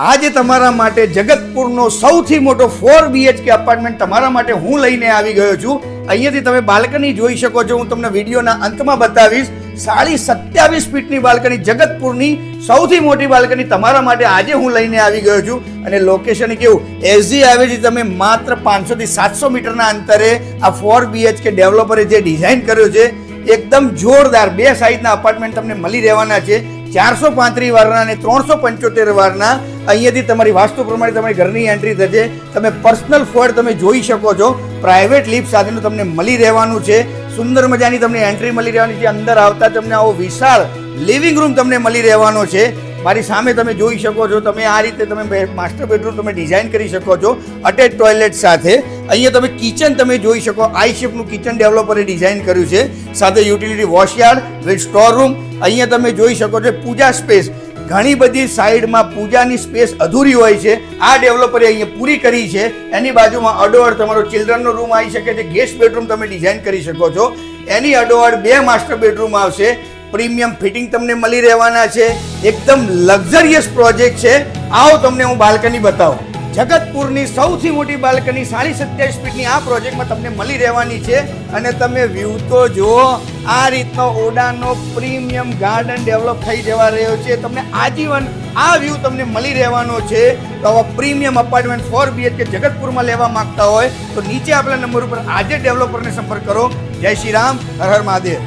આજે તમારા માટે જગતપુરનો સૌથી મોટો 4 BHK અપાર્ટમેન્ટ તમારા માટે હું લઈને આવી ગયો છું. અહીંયાથી તમે બાલ્કની જોઈ શકો છો. હું તમને વિડીયોના અંતમાં બતાવીશ. 27 ફીટની બાલ્કની, જગતપુરની સૌથી મોટી બાલ્કની તમારા માટે આજે હું લઈને આવી ગયો છું. અને લોકેશન કેવું, એસજી હાઈવેથી તમે માત્ર 500 થી 700 મીટરના અંતરે આ 4 BHK ડેવલપરે જે ડિઝાઇન કર્યો છે એકદમ જોરદાર. બે સાઈઝના અપાર્ટમેન્ટ તમને મળી રહેવાના છે. 435 વારના અને 375 વારના. અહીંયાથી તમારી વાસ્તુ પ્રમાણે તમારી ઘરની એન્ટ્રી થશે. તમે પર્સનલ ફ્લોર તમે જોઈ શકો છો. પ્રાઇવેટ લિફ્ટ સાથેનું તમને મળી રહેવાનું છે. સુંદર મજાની તમને એન્ટ્રી મળી રહેવાની છે. અંદર આવતા તમને આવો વિશાળ લિવિંગ રૂમ તમને મળી રહેવાનો છે. મારી સામે તમે જોઈ શકો છો. તમે આ રીતે તમે માસ્ટર બેડરૂમ તમે ડિઝાઇન કરી શકો છો અટેચ ટોયલેટ સાથે. અહીંયા તમે કિચન તમે જોઈ શકો. આઈ શેપનું કિચન ડેવલપરે ડિઝાઇન કર્યું છે. સાથે યુટિલિટી વોશયાર્ડ વિથ સ્ટોર રૂમ. અહીંયા તમે જોઈ શકો છો પૂજા સ્પેસ. ઘણી બધી સાઈડમાં પૂજાની સ્પેસ અધૂરી હોય છે, આ ડેવલપરે અહીંયા પૂરી કરી છે. એની બાજુમાં અડોઅડ તમારો ચિલ્ડ્રનનો રૂમ આવી શકે છે. ગેસ્ટ બેડરૂમ તમે ડિઝાઇન કરી શકો છો. એની અડોઅડ 2 માસ્ટર બેડરૂમ આવશે. પ્રીમિયમ ફિટિંગ તમને મળી રહેવાના છે. એકદમ લક્ઝરિયસ પ્રોજેક્ટ છે. આવો તમને હું બાલ્કની બતાવું. જગતપુરની સૌથી મોટી બાલ્કની 27 ફીટની આ પ્રોજેક્ટમાં તમને મળી રહેવાની છે. અને તમે વ્યૂ તો જુઓ. આ રીતનો ઓડાનો પ્રીમિયમ ગાર્ડન ડેવલપ થઈ જવા રહ્યો છે. તમને આજીવન આ વ્યૂ તમને મળી રહેવાનો છે. તો આવા પ્રીમિયમ અપાર્ટમેન્ટ 4 BHK જગતપુરમાં લેવા માંગતા હોય તો નીચે આપેલા નંબર ઉપર આજે ડેવલપરને સંપર્ક કરો. જય શ્રી રામ, હર હર મહાદેવ.